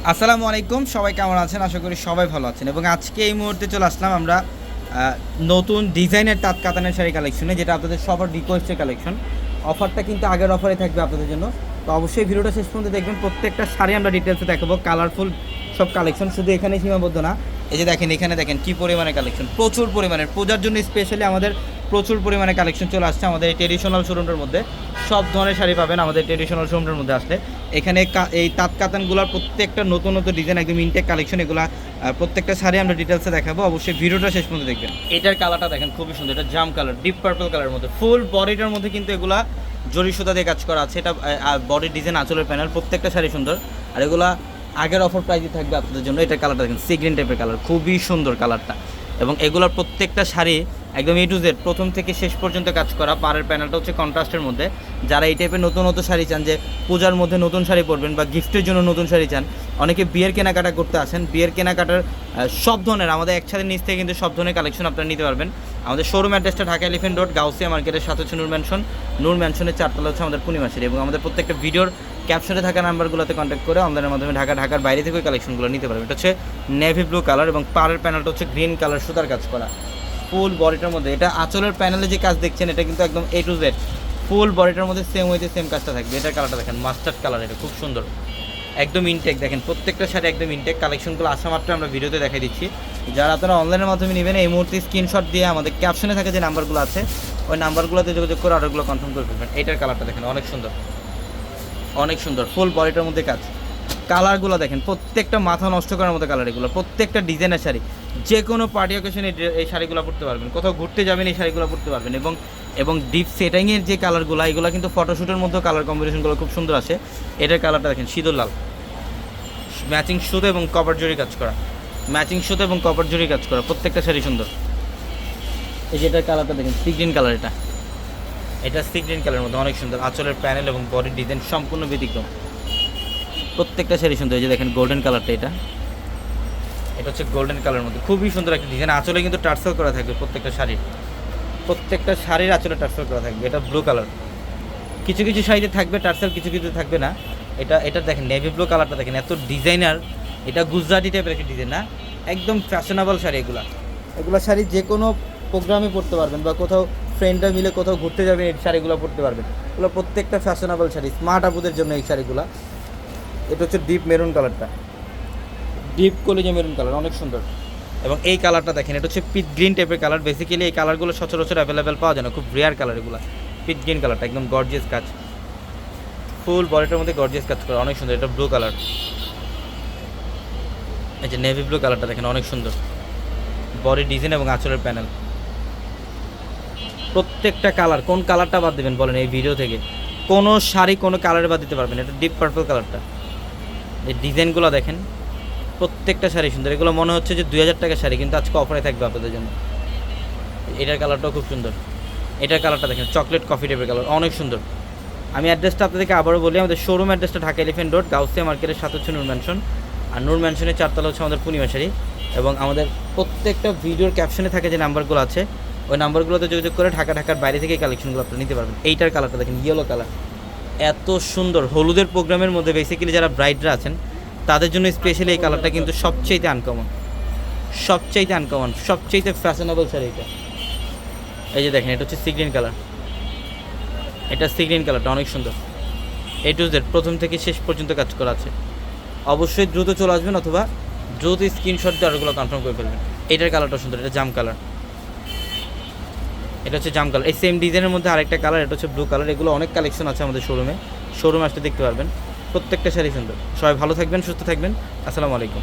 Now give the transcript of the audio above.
আসসালামু আলাইকুম, সবাই কেমন আছেন? আশা করি সবাই ভালো আছেন। এবং আজকে এই মুহূর্তে চলে আসলাম আমরা নতুন ডিজাইনের তাঁত কাতানের শাড়ি কালেকশনে, যেটা আপনাদের সবার রিকোয়েস্টের কালেকশন। অফারটা কিন্তু আগের অফারে থাকবে আপনাদের জন্য, তো অবশ্যই ভিডিওটা শেষ পর্যন্ত দেখবেন। প্রত্যেকটা শাড়ি আমরা ডিটেলসে দেখাবো, কালারফুল সব কালেকশন। শুধু এখানে সীমাবদ্ধ না, এই যে দেখেন, এখানে দেখেন কী পরিমাণে কালেকশন, প্রচুর পরিমাণের। পূজার জন্য স্পেশালি আমাদের প্রচুর পরিমাণে কালেকশন চলে আসছে আমাদের এই ট্রেডিশনাল শোরুমটার মধ্যে। সব ধরনের শাড়ি পাবেন আমাদের ট্রেডিশনাল শোরুমটার মধ্যে আসলে। এখানে এই তাঁত কাতানগুলোর প্রত্যেকটা নতুন নতুন ডিজাইন, একদম ইনটেক কালেকশন। এগুলো প্রত্যেকটা শাড়ি আমরা ডিটেলসে দেখাবো, অবশ্যই ভিডিওটা শেষ পর্যন্ত দেখবেন। এটার কালারটা দেখেন, খুবই সুন্দর। এটা জাম কালার, ডিপ পার্পল কালারের মধ্যে, ফুল বডিটার মধ্যে কিন্তু এগুলা জরি সুতা দিয়ে কাজ করা আছে। এটা বডির ডিজাইন, আঁচলের প্যানেল, প্রত্যেকটা শাড়ি সুন্দর। আর এগুলা আগের অফার প্রাইসই থাকবে আপনাদের জন্য। এটার কালারটা দেখেন, সি গ্রিন টাইপের কালার, খুবই সুন্দর কালারটা। এবং এগুলোর প্রত্যেকটা শাড়ি একদম এ টু জেড প্রথম থেকে শেষ পর্যন্ত কাজ করা। পাড়ের প্যানেলটা হচ্ছে কন্ট্রাস্টের মধ্যে। যারা এই টাইপের নতুন নতুন শাড়ি চান, যে পূজার মধ্যে নতুন শাড়ি পরবেন বা গিফটের জন্য নতুন শাড়ি চান, অনেকে বিয়ের কেনাকাটা করতে আসেন, বিয়ের কেনাকাটার সব ধরনের আমাদের একসাথে নিচ থেকে কিন্তু সব ধরনের কালেকশন আপনারা নিতে পারবেন। আমাদের শোরুম অ্যাড্রেসটা ঢাকা এলিফ্যান্ট রোড, গাউসিয়া মার্কেটের সাথে হচ্ছে নূর ম্যানশন। নূর ম্যানশনের 4 তলা হচ্ছে আমাদের পূর্ণিমাশাড়ি। এবং আমাদের প্রত্যেকটা ভিডিওর ক্যাপশনে থাকা নাম্বারগুলোতে কন্ট্যাক্ট করে অনলাইনের মাধ্যমে ঢাকার বাইরে থেকে ওই কালেকশনগুলো নিতে পারবেন। এটা হচ্ছে নেভি ব্লু কালার এবং পাড়ের প্যানেলটা হচ্ছে গ্রিন কালার সুতার কাজ করা, ফুল বডিটার মধ্যে। এটা আঁচলের প্যানেলে যে কাজ দেখছেন, এটা কিন্তু একদম এ টু জেড ফুল বডিটার মধ্যে সেম ওয়েতে সেম কাজটা থাকবে। এটার কালারটা দেখেন, মাস্টার্ড কালার, এটা খুব সুন্দর, একদম ইনটেক। দেখেন প্রত্যেকটা শাড়ি একদম ইনটেক। কালেকশনগুলো আসা মাত্র আমরা ভিডিওতে দেখাই দিচ্ছি। যারা আপনারা অনলাইনের মাধ্যমে নেবেন, এই মুহূর্তে স্ক্রিনশট দিয়ে আমাদের ক্যাপশনে থাকে যে নাম্বারগুলো আছে, ওই নাম্বারগুলোতে যোগাযোগ করে অর্ডারগুলো কনফার্ম করে ফেলবেন। এইটার কালারটা দেখেন, অনেক সুন্দর, অনেক সুন্দর, ফুল বডিটার মধ্যে কাজ। কালারগুলো দেখেন, প্রত্যেকটা মাথা নষ্ট করার মতো কালার। এগুলো প্রত্যেকটা ডিজাইনের শাড়ি, যে কোনো পার্টি অকেশনে এই শাড়িগুলো পরতে পারবেন, কোথাও ঘুরতে যাবেন এই শাড়িগুলো পরতে পারবেন। এবং ডিপ সেটিংয়ের যে কালারগুলো, এগুলো কিন্তু ফটোশ্যুটের মধ্যেও কালার কম্বিনেশনগুলো খুব সুন্দর আসে। এটার কালারটা দেখেন, সিঁদুর লাল, ম্যাচিং সুতো এবং কপার জরি কাজ করা, ম্যাচিং সুতো এবং কপার জরি কাজ করা, প্রত্যেকটা শাড়ি সুন্দর। এই যে এটার কালারটা দেখেন, সি গ্রিন কালার। এটা সি গ্রিন কালারের মধ্যে অনেক সুন্দর। আঁচলের প্যানেল এবং বডির ডিজাইন সম্পূর্ণ ব্যতিক্রম, প্রত্যেকটা শাড়ি সুন্দর। এই যে দেখেন গোল্ডেন কালারটা, এটা হচ্ছে গোল্ডেন কালারের মধ্যে, খুবই সুন্দর একটা ডিজাইন। আঁচলে কিন্তু টার্সেল করা থাকবে প্রত্যেকটা শাড়ির আঁচলে টার্সেল করা থাকবে। এটা ব্লু কালার, কিছু কিছু শাড়িতে থাকবে টার্সেল, কিছু কিছু থাকবে না। এটা দেখেন নেভি ব্লু কালারটা দেখেন, এত ডিজাইনার। এটা গুজরাটি টাইপের একটা ডিজাইন না, একদম ফ্যাশনেবল শাড়ি। এগুলো শাড়ি যে কোনো প্রোগ্রামে পরতে পারবেন, বা কোথাও ফ্রেন্ডরা মিলে কোথাও ঘুরতে যাবেন, এই শাড়িগুলো পরতে পারবেন। এগুলো প্রত্যেকটা ফ্যাশনেবল শাড়ি, স্মার্ট আপুদের জন্য এই শাড়িগুলো। এটা হচ্ছে ডিপ মেরুন কালারটা, ডিপ কলিজা মেরুন কালার, অনেক সুন্দর। এবং এই কালারটা দেখেন, এটা হচ্ছে পিট গ্রিন টাইপের কালার। বেসিক্যালি এই কালারগুলো সচরাচর অ্যাভেলেবেল পাওয়া যায় না, খুব রেয়ার কালার এগুলো। পিট গ্রিন কালারটা একদম গর্জিয়াস কাজ, ফুল বডিটার মধ্যে গর্জিয়াস কাজ করা, অনেক সুন্দর। এটা ব্লু কালার, এই যে নেভি ব্লু কালারটা দেখেন, অনেক সুন্দর বডি ডিজাইন এবং আঁচলের প্যানেল। প্রত্যেকটা কালার, কোন কালারটা বাদ দেবেন বলেন এই ভিডিও থেকে? কোনো শাড়ি কোনো কালারে বাদ দিতে পারবেন। এটা ডিপ পার্পল কালারটা, এই ডিজাইনগুলো দেখেন, প্রত্যেকটা শাড়ি সুন্দর। এগুলো মনে হচ্ছে যে 2000 টাকার শাড়ি, কিন্তু আজকে অফারে থাকবে আপনাদের জন্য। এটার কালারটাও খুব সুন্দর। এটার কালারটা দেখেন, চকলেট কফি টাইপের কালার, অনেক সুন্দর। আমি অ্যাড্রেসটা আপনাদেরকে আবারও বলি, আমাদের শোরুম অ্যাড্রেসটা ঢাকা এলিফ্যান্ট রোড, গাউসিয়া মার্কেটের সাথে হচ্ছে নূর ম্যানশন। আর নূর ম্যানশনের 4 তলা হচ্ছে আমাদের পূর্ণিমাশাড়ি। এবং আমাদের প্রত্যেকটা ভিডিওর ক্যাপশনে থাকে যে নাম্বারগুলো আছে, ওই নাম্বারগুলোতে যোগাযোগ করে ঢাকার বাইরে থেকে এই কালেকশনগুলো আপনারা নিতে পারবেন। এইটার কালারটা দেখেন, ইয়েলো কালার, এত সুন্দর। হলুদের প্রোগ্রামের মধ্যে বেসিক্যালি যারা ব্রাইডরা আছেন, তাদের জন্য স্পেশালি এই কালারটা কিন্তু সবচেয়ে আনকমন, সবচেয়ে ফ্যাশনেবল শাড়ি এটা। এই যে দেখেন, এটা হচ্ছে সি গ্রিন কালার, এটা সি গ্রিন কালারটা অনেক সুন্দর। এ টু জেড প্রথম থেকে শেষ পর্যন্ত কাজ করা আছে। অবশ্যই দ্রুত চলে আসবেন, অথবা দ্রুত স্ক্রিনশট দিয়ে অর্ডারগুলো কনফার্ম করে ফেলবেন। এটার কালারটা সুন্দর, এটা জাম কালার, এটা হচ্ছে জাম কালার। এই সেম ডিজাইনের মধ্যে আরেকটা কালার, এটা হচ্ছে ব্লু কালার। এগুলো অনেক কালেকশন আছে আমাদের শোরুমে আসতে দেখতে পারবেন। প্রত্যেকটা শাড়ি সুন্দর। সবাই ভালো থাকবেন, সুস্থ থাকবেন। আসসালামু আলাইকুম।